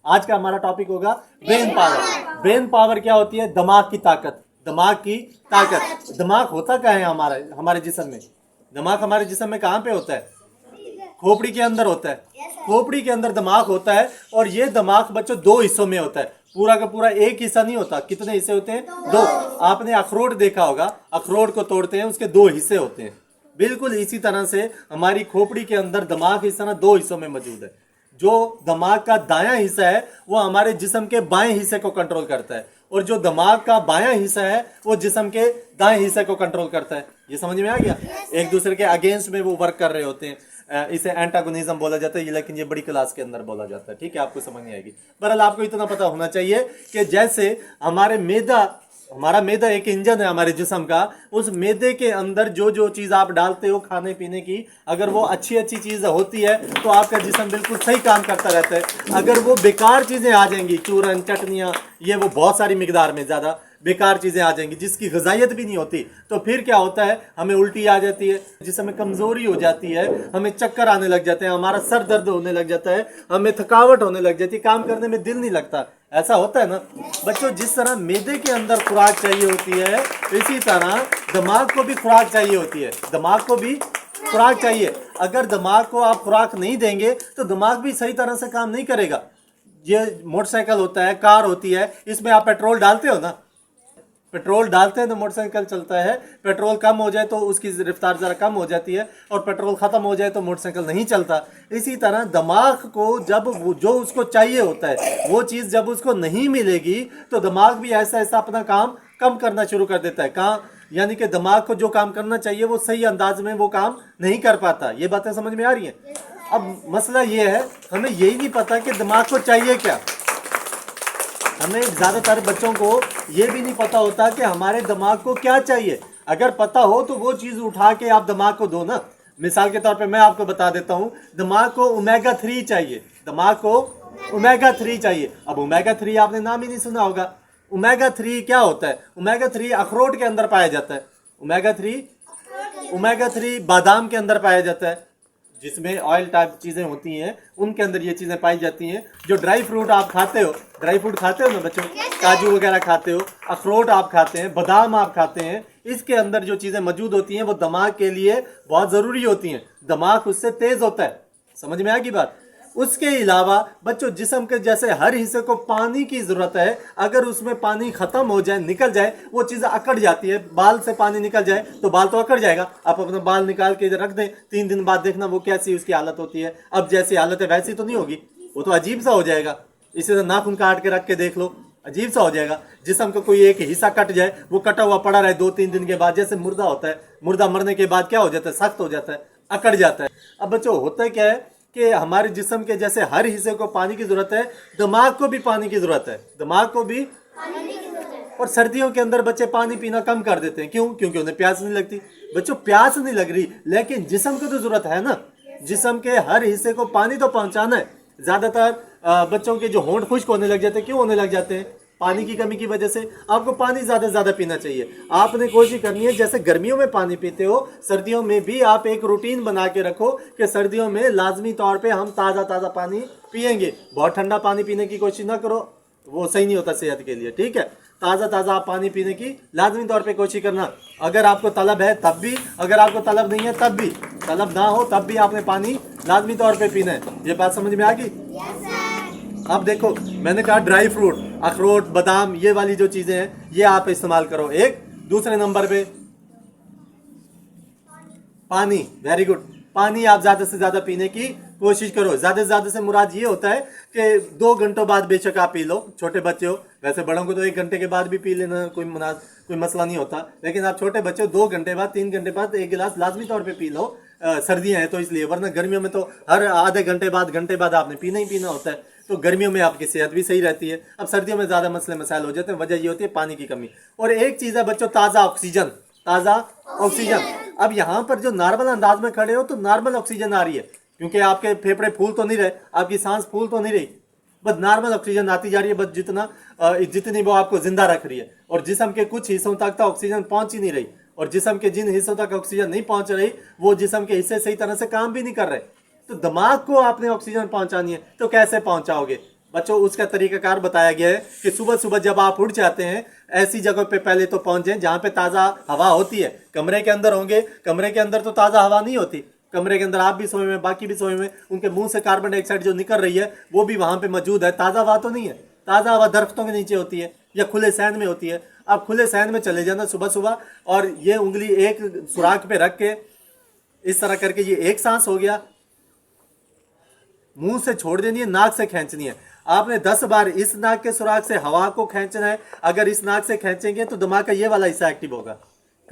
आज का हमारा टॉपिक होगा ब्रेन पावर। ब्रेन पावर क्या होती है? दिमाग की ताकत। दिमाग की ताकत। दिमाग होता क्या है हमारे जिस्म में? दिमाग हमारे जिस्म में कहाँ पे होता है? खोपड़ी के अंदर होता है। खोपड़ी के अंदर दिमाग होता है और ये दिमाग बच्चों दो हिस्सों में होता है। पूरा का पूरा एक हिस्सा नहीं होता। कितने हिस्से होते हैं? दो। आपने अखरोट देखा होगा, अखरोट को तोड़ते हैं उसके दो हिस्से होते हैं। बिल्कुल इसी तरह से हमारी खोपड़ी के अंदर दिमाग हिस्सा ना दो हिस्सों में मौजूद है। जो दिमाग का दायां हिस्सा है वो हमारे जिस्म के बाएं हिस्से को कंट्रोल करता है और जो दिमाग का बायां हिस्सा है वो जिस्म के दाएं हिस्से को कंट्रोल करता है। ये समझ में आ गया? एक दूसरे के अगेंस्ट में वो वर्क कर रहे होते हैं। इसे एंटागोनिज्म बोला जाता है, लेकिन ये बड़ी क्लास के अंदर बोला जाता है। ठीक है, आपको समझ नहीं आएगी। बहरहाल आपको इतना पता होना चाहिए कि जैसे हमारा मैदा एक इंजन है हमारे जिस्म का। उस मैदे के अंदर जो जो चीज आप डालते हो खाने पीने की, अगर वो अच्छी चीज होती है तो आपका जिस्म बिल्कुल सही काम करता रहता है। अगर वो बेकार चीजें आ जाएंगी, चूरन चटनियां, ये वो बहुत सारी मिकदार में ज्यादा बेकार चीजें आ जाएंगी जिसकी ग़िज़ाइयत भी नहीं होती, तो फिर क्या होता है? हमें उल्टी आ जाती है, जिसमें हमें कमजोरी हो जाती है, हमें चक्कर आने लग जाते हैं, हमारा सर दर्द होने लग जाता है, हमें थकावट होने लग जाती है, काम करने में दिल नहीं लगता। ऐसा होता है ना बच्चों? जिस तरह मैदे के अंदर खुराक चाहिए होती है, इसी तरह दिमाग को भी खुराक चाहिए होती है। दिमाग को भी खुराक चाहिए। अगर दिमाग को आप खुराक नहीं देंगे तो दिमाग भी सही तरह से काम नहीं करेगा। ये मोटरसाइकिल होता है, कार होती है, इसमें आप पेट्रोल डालते हो ना? पेट्रोल डालते हैं तो मोटरसाइकिल चलता है। पेट्रोल कम हो जाए तो उसकी रफ्तार ज़रा कम हो जाती है और पेट्रोल ख़त्म हो जाए तो मोटरसाइकिल नहीं चलता। इसी तरह दिमाग को जब जो उसको चाहिए होता है वो चीज़ जब उसको नहीं मिलेगी तो दिमाग भी ऐसा ऐसा अपना काम कम करना शुरू कर देता है। कहाँ? यानी कि दिमाग को जो काम करना चाहिए वो सही अंदाज में वो काम नहीं कर पाता। ये बातें समझ में आ रही हैं? अब मसला ये है, हमें यही नहीं पता कि दिमाग को चाहिए क्या। हमें ज़्यादातर बच्चों को ये भी नहीं पता होता कि हमारे दिमाग को क्या चाहिए। अगर पता हो तो वो चीज़ उठा के आप दिमाग को दो ना। मिसाल के तौर पे मैं आपको बता देता हूँ, दिमाग को ओमेगा 3 चाहिए। दिमाग को ओमेगा 3 चाहिए। अब ओमेगा 3 आपने नाम ही नहीं सुना होगा। ओमेगा 3 क्या होता है? ओमेगा 3 अखरोट के अंदर पाया जाता है। ओमेगा 3 बादाम के अंदर पाया जाता है, जिसमें ऑयल टाइप चीज़ें होती हैं उनके अंदर ये चीज़ें पाई जाती हैं। जो ड्राई फ्रूट आप खाते हो, ड्राई फ्रूट खाते हो ना बच्चों, काजू वगैरह खाते हो, अखरोट आप खाते हैं, बादाम आप खाते हैं, इसके अंदर जो चीज़ें मौजूद होती हैं वो दिमाग के लिए बहुत ज़रूरी होती हैं। दिमाग उससे तेज़ होता है। समझ में आएगी बात? उसके अलावा बच्चों जिस्म के जैसे हर हिस्से को पानी की जरूरत है। अगर उसमें पानी खत्म हो जाए, निकल जाए, वो चीज़ अकड़ जाती है। बाल से पानी निकल जाए तो बाल तो अकड़ जाएगा। आप अपना बाल निकाल के रख दें, 3 दिन बाद देखना वो कैसी उसकी हालत होती है। अब जैसी हालत है वैसी तो नहीं होगी, वो तो अजीब सा हो जाएगा। इसी तरह नाखून काट के रख के देख लो, अजीब सा हो जाएगा। जिस्म का कोई एक हिस्सा कट जाए, वो कटा हुआ पड़ा रहे 2-3 दिन के बाद, जैसे मुर्दा होता है, मुर्दा मरने के बाद क्या हो जाता है? सख्त हो जाता है, अकड़ जाता है। अब बच्चों होता है क्या है कि हमारे जिस्म के जैसे हर हिस्से को पानी की जरूरत है, दिमाग को भी पानी की जरूरत है। दिमाग को भी और सर्दियों के अंदर बच्चे पानी पीना कम कर देते हैं। क्यों? क्योंकि उन्हें प्यास नहीं लगती। बच्चों प्यास नहीं लग रही, लेकिन जिस्म को तो जरूरत है ना। जिस्म के हर हिस्से को पानी तो पहुंचाना है। ज्यादातर बच्चों के जो होंठ खुश्क होने लग जाते हैं, क्यों होने लग जाते हैं? पानी की कमी की वजह से। आपको पानी ज़्यादा से ज़्यादा पीना चाहिए। आपने कोशिश करनी है जैसे गर्मियों में पानी पीते हो, सर्दियों में भी आप एक रूटीन बना के रखो कि सर्दियों में लाजमी तौर पे हम ताज़ा ताज़ा पानी पियेंगे। बहुत ठंडा पानी पीने की कोशिश ना करो, वो सही नहीं होता सेहत के लिए। ठीक है, ताज़ा ताज़ा आप पानी पीने की लाजमी तौर पे कोशिश करना। अगर आपको तलब है तब भी, अगर आपको तलब नहीं है तब भी, तलब ना हो तब भी आपने पानी लाजमी तौर पे पीना है। ये बात समझ में आ गई? अब देखो, मैंने कहा ड्राई फ्रूट, अखरोट, बादाम, ये वाली जो चीजें हैं ये आप इस्तेमाल करो। एक दूसरे नंबर पे पानी। Very good. पानी आप ज्यादा से ज्यादा पीने की कोशिश करो। ज्यादा से ज्यादा से मुराद ये होता है कि 2 घंटों बाद बेशक आप पी लो, छोटे बच्चे हो। वैसे बड़ों को तो 1 घंटे के बाद भी पी लेना कोई मसला नहीं होता, लेकिन आप छोटे बच्चे हो 2 घंटे बाद, 3 घंटे बाद 1 गिलास लाजमी तौर पे पी लो। सर्दियां हैं तो इसलिए, वरना गर्मियों में तो हर आधे घंटे बाद आपने पीना ही पीना होता है। तो गर्मियों में आपकी सेहत भी सही रहती है। अब सर्दियों में ज़्यादा मसले मसाइल हो जाते हैं, वजह ये होती है पानी की कमी। और एक चीज़ है बच्चों, ताज़ा ऑक्सीजन। ताज़ा ऑक्सीजन। अब यहाँ पर जो नॉर्मल अंदाज में खड़े हो तो नॉर्मल ऑक्सीजन आ रही है, क्योंकि आपके फेफड़े फूल तो नहीं रहे, आपकी सांस फूल तो नहीं रही, बस नॉर्मल ऑक्सीजन आती जा रही है। बस जितनी वो आपको जिंदा रख रही है। और जिस्म के कुछ हिस्सों तक तो ऑक्सीजन पहुंच ही नहीं रही, और जिस्म के जिन हिस्सों तक ऑक्सीजन नहीं पहुंच रही वो जिस्म के हिस्से सही तरह से काम भी नहीं कर रहे। तो दिमाग को आपने ऑक्सीजन पहुंचानी है तो कैसे पहुंचाओगे? बच्चों उसका तरीकाकार बताया गया है कि सुबह सुबह जब आप उठ जाते हैं ऐसी जगह पे पहले तो पहुंचे जहां पे ताज़ा हवा होती है। कमरे के अंदर होंगे, कमरे के अंदर तो ताज़ा हवा नहीं होती। कमरे के अंदर आप भी सोए हुए हैं, बाकी भी सोए हुए हैं, उनके मुंह से कार्बन डाइऑक्साइड जो निकल रही है वो भी वहां पे मौजूद है। ताज़ा हवा तो नहीं है। ताज़ा हवा दरख्तों के नीचे होती है या खुले सहन में होती है। आप खुले सहन में चले जाना सुबह सुबह और ये उंगली एक सुराख पे रख के इस तरह करके, ये एक सांस हो गया, मुंह से छोड़ देनी है, नाक से खींचनी है। आपने 10 बार इस नाक के सुराख से हवा को खींचना है। अगर इस नाक से खींचेंगे तो दिमाग का ये वाला हिस्सा एक्टिव होगा।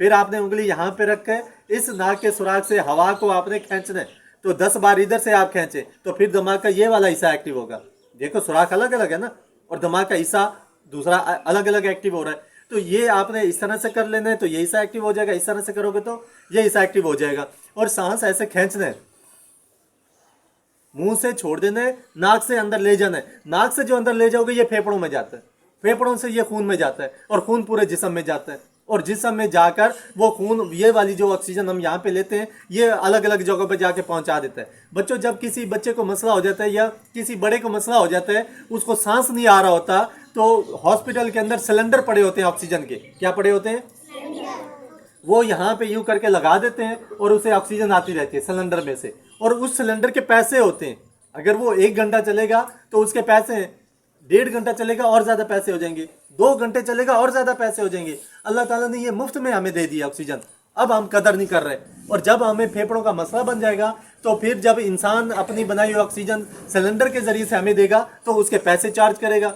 फिर आपने उंगली यहाँ पे रख के इस नाक के सुराख से हवा को आपने खींचना है। तो 10 बार इधर से आप खींचे तो फिर दिमाग का ये वाला हिस्सा एक्टिव होगा। देखो सुराख अलग अलग है ना, और दिमाग का हिस्सा दूसरा अलग अलग एक्टिव हो रहा है। तो ये आपने इस तरह से कर लेना है तो ये हिस्सा एक्टिव हो जाएगा, इस तरह से करोगे तो ये हिस्सा एक्टिव हो जाएगा। और सांस ऐसे खींचना है, मुंह से छोड़ देना है, नाक से अंदर ले जाना है। नाक से जो अंदर ले जाओगे ये फेफड़ों में जाता है, फेफड़ों से ये खून में जाता है और खून पूरे जिस्म में जाता है। और जिस्म में जाकर वो खून, ये वाली जो ऑक्सीजन हम यहाँ पे लेते हैं, ये अलग अलग जगहों पे जाके पहुंचा देता है। बच्चों जब किसी बच्चे को मसला हो जाता है या किसी बड़े को मसला हो जाता है, उसको सांस नहीं आ रहा होता, तो हॉस्पिटल के अंदर सिलेंडर पड़े होते हैं ऑक्सीजन के। क्या पड़े होते हैं? वो यहाँ पे यूं करके लगा देते हैं और उसे ऑक्सीजन आती रहती है सिलेंडर में से। और उस सिलेंडर के पैसे होते हैं, अगर वो 1 घंटा चलेगा तो उसके पैसे हैं, 1.5 घंटा चलेगा और ज्यादा पैसे हो जाएंगे, 2 घंटे चलेगा और ज्यादा पैसे हो जाएंगे। अल्लाह ताला ने ये मुफ्त में हमें दे दिया ऑक्सीजन, अब हम कदर नहीं कर रहे। और जब हमें फेफड़ों का मसला बन जाएगा तो फिर जब इंसान अपनी बनाई हुई ऑक्सीजन सिलेंडर के जरिए से हमें देगा तो उसके पैसे चार्ज करेगा।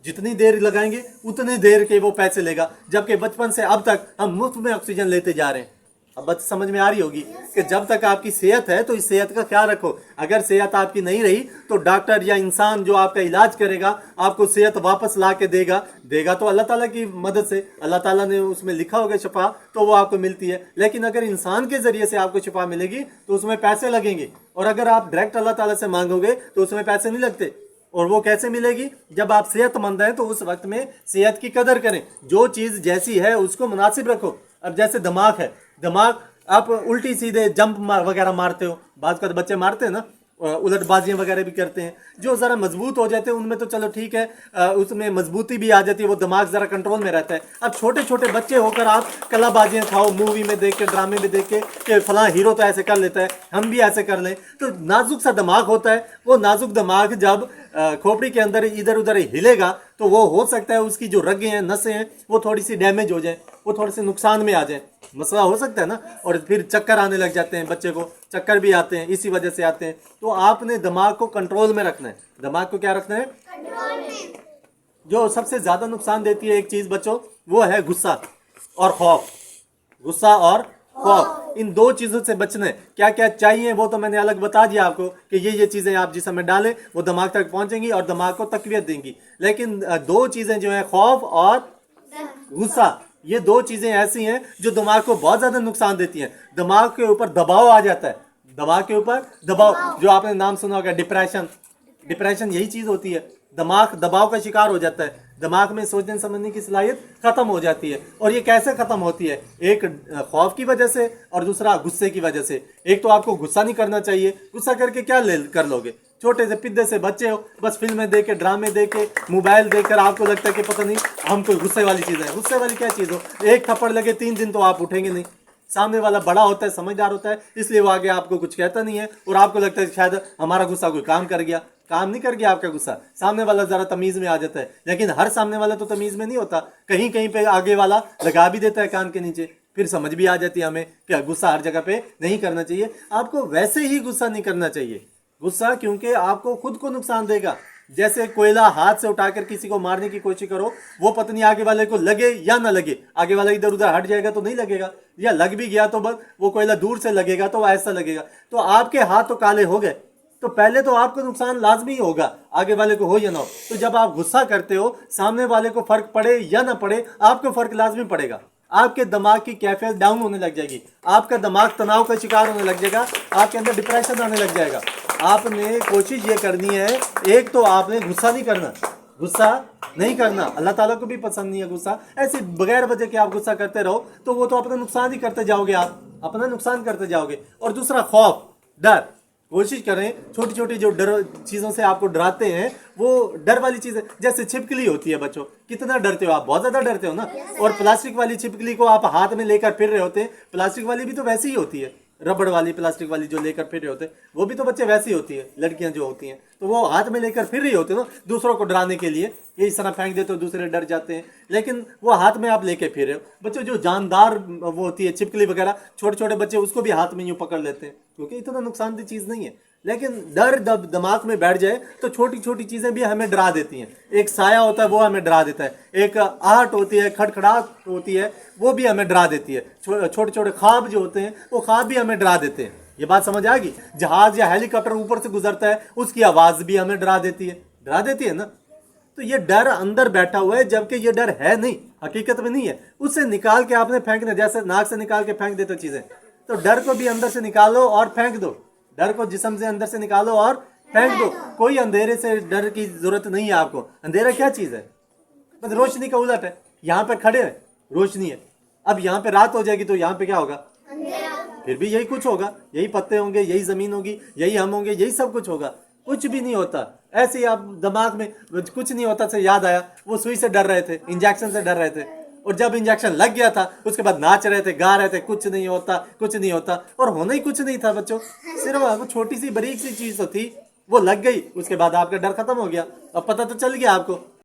जितनी देर लगाएंगे उतनी देर के वो पैसे लेगा, जबकि बचपन से अब तक हम मुफ्त में ऑक्सीजन लेते जा रहे हैं। अब बात समझ में आ रही होगी कि जब तक आपकी सेहत है तो इस सेहत का ख्याल रखो। अगर सेहत आपकी नहीं रही तो डॉक्टर या इंसान जो आपका इलाज करेगा आपको सेहत वापस ला के देगा तो अल्लाह ताला की मदद से। अल्लाह ताला ने उसमें लिखा होगा शिफा, तो वो आपको मिलती है। लेकिन अगर इंसान के जरिए से आपको शिफा मिलेगी तो उसमें पैसे लगेंगे, और अगर आप डायरेक्ट अल्लाह ताला से मांगोगे तो उसमें पैसे नहीं लगते। और वो कैसे मिलेगी? जब आप सेहतमंद हैं तो उस वक्त में सेहत की कदर करें, जो चीज़ जैसी है उसको मुनासिब रखो। अब जैसे दिमाग है, दिमाग आप उल्टी सीधे जंप वगैरह मारते हो, बात कर बच्चे मारते हैं ना, उलटबाजियां वगैरह भी करते हैं, जो ज़रा मजबूत हो जाते हैं उनमें तो चलो ठीक है, उसमें मजबूती भी आ जाती है, वो दिमाग ज़रा कंट्रोल में रहता है। अब छोटे छोटे बच्चे होकर आप कलाबाजियां खाओ, मूवी में देख के, ड्रामे में देख के कि फलां हीरो तो ऐसे कर लेता है, हम भी ऐसे कर लें, तो नाजुक सा दिमाग होता है। वो नाजुक दिमाग जब खोपड़ी के अंदर इधर उधर हिलेगा तो वो हो सकता है उसकी जो रगें हैं, नसें हैं, वो थोड़ी सी डैमेज हो जाए, वो थोड़े से नुकसान में आ जाए, मसला हो सकता है ना। और फिर चक्कर आने लग जाते हैं, बच्चे को चक्कर भी आते हैं, इसी वजह से आते हैं। तो आपने दिमाग को कंट्रोल में रखना है। दिमाग को क्या रखना है? कंट्रोल में। जो सबसे ज्यादा नुकसान देती है एक चीज बच्चों, वो है गुस्सा और खौफ। गुस्सा और खौफ, इन 2 चीजों से बचना है। क्या क्या चाहिए वो तो मैंने अलग बता दिया आपको कि ये चीजें आप जिस समय डालें वो दिमाग तक पहुंचेंगी और दिमाग को तकवीत देंगी। लेकिन 2 चीजें जो है, खौफ और गुस्सा, ये 2 चीजें ऐसी हैं जो दिमाग को बहुत ज्यादा नुकसान देती हैं। दिमाग के ऊपर दबाव आ जाता है, दिमाग के ऊपर दबाव, जो आपने नाम सुना होगा डिप्रेशन। डिप्रेशन यही चीज होती है, दिमाग दबाव का शिकार हो जाता है, दिमाग में सोचने समझने की सलाहियत खत्म हो जाती है। और ये कैसे खत्म होती है? एक खौफ की वजह से और दूसरा गुस्से की वजह से। एक तो आपको गुस्सा नहीं करना चाहिए, गुस्सा करके क्या कर लोगे? छोटे से पिद्दे से बच्चे हो, बस फिल्में देख के, ड्रामे देख के, मोबाइल देखकर आपको लगता है कि पता नहीं हम कोई गुस्से वाली चीज़ है। गुस्से वाली क्या चीज़ हो? एक थप्पड़ लगे 3 दिन तो आप उठेंगे नहीं। सामने वाला बड़ा होता है, समझदार होता है, इसलिए वो आगे आपको कुछ कहता नहीं है और आपको लगता है शायद हमारा गुस्सा कोई काम कर गया। काम नहीं कर गया आपका गुस्सा, सामने वाला जरा तमीज में आ जाता है। लेकिन हर सामने वाला तो तमीज में नहीं होता, कहीं कहीं पे आगे वाला लगा भी देता है कान के नीचे, फिर समझ भी आ जाती है हमें कि गुस्सा हर जगह पे नहीं करना चाहिए। आपको वैसे ही गुस्सा नहीं करना चाहिए, गुस्सा क्योंकि आपको खुद को नुकसान देगा। जैसे कोयला हाथ से उठाकर किसी को मारने की कोशिश करो, वो पत्नी आगे वाले को लगे या ना लगे, आगे वाला इधर उधर हट जाएगा तो नहीं लगेगा, या लग भी गया तो बस वो कोयला दूर से लगेगा तो ऐसा लगेगा। तो आपके हाथ तो काले हो गए, तो पहले तो आपको नुकसान लाजमी होगा, आगे वाले को हो या ना हो। तो जब आप गुस्सा करते हो, सामने वाले को फर्क पड़े या ना पड़े, आपको फर्क लाजमी पड़ेगा। आपके दिमाग की कैफियत डाउन होने लग जाएगी, आपका दिमाग तनाव का शिकार होने लग जाएगा, आपके अंदर डिप्रेशन आने लग जाएगा। आपने कोशिश ये करनी है, एक तो आपने गुस्सा नहीं करना, गुस्सा नहीं करना, अल्लाह ताला को भी पसंद नहीं है गुस्सा। ऐसे बगैर वजह के आप गुस्सा करते रहो तो वो तो अपना नुकसान ही करते जाओगे, आप अपना नुकसान करते जाओगे। और दूसरा खौफ, डर, कोशिश करें छोटी छोटी जो डर चीज़ों से आपको डराते हैं वो डर वाली चीज़ें, जैसे छिपकली होती है बच्चों, कितना डरते हो आप, बहुत ज़्यादा डरते हो ना। और प्लास्टिक वाली छिपकली को आप हाथ में लेकर फिर रहे होते हैं, प्लास्टिक वाली भी तो वैसी ही होती है, रबड़ वाली प्लास्टिक वाली जो लेकर फिर रहे होते हैं वो भी तो बच्चे वैसी होती है, लड़कियां जो होती हैं तो वो हाथ में लेकर फिर रही होती है ना, दूसरों को डराने के लिए ये इस तरह फेंक देते हो, दूसरे डर जाते हैं, लेकिन वो हाथ में आप लेके फिर रहे हो। बच्चों जो जानदार वो होती है छिपकली वगैरह, छोटे छोटे बच्चे उसको भी हाथ में यूं पकड़ लेते हैं, क्योंकि इतना नुकसानदेह चीज़ नहीं है। लेकिन डर जब दिमाग में बैठ जाए तो छोटी छोटी चीज़ें भी हमें डरा देती हैं। एक साया होता है वो हमें डरा देता है, एक आहट होती है, खटखड़ाहट होती है, वो भी हमें डरा देती है। छोटे छोटे ख्वाब जो होते हैं वो ख्वाब भी हमें डरा देते हैं। ये बात समझ आ गई? जहाज या हेलीकॉप्टर ऊपर से गुजरता है उसकी आवाज़ भी हमें डरा देती है ना। तो ये डर अंदर बैठा हुआ है, जबकि ये डर है नहीं, हकीकत में नहीं है। उससे निकाल के आपने फेंकना, जैसे नाक से निकाल के फेंक देते हो चीज़ें, तो डर को भी अंदर से निकालो और फेंक दो। डर को जिस्म से अंदर से निकालो और फेंक दो। कोई अंधेरे से डर की जरूरत नहीं है आपको। अंधेरा क्या चीज़ है? बस रोशनी का उलट है। यहाँ पे खड़े हैं, रोशनी है, अब यहाँ पे रात हो जाएगी तो यहाँ पे क्या होगा? फिर भी यही कुछ होगा, यही पत्ते होंगे, यही जमीन होगी, यही हम होंगे, यही सब कुछ होगा। कुछ भी नहीं होता। ऐसे ही आप दिमाग में कुछ नहीं होता से याद आया, वो सुई से डर रहे थे, इंजेक्शन से डर रहे थे, और जब इंजेक्शन लग गया था उसके बाद नाच रहे थे, गा रहे थे, कुछ नहीं होता, कुछ नहीं होता, और होना ही कुछ नहीं था बच्चों। सिर्फ वो छोटी सी बारीक सी चीज तो थी, वो लग गई, उसके बाद आपका डर खत्म हो गया। अब पता तो चल गया आपको।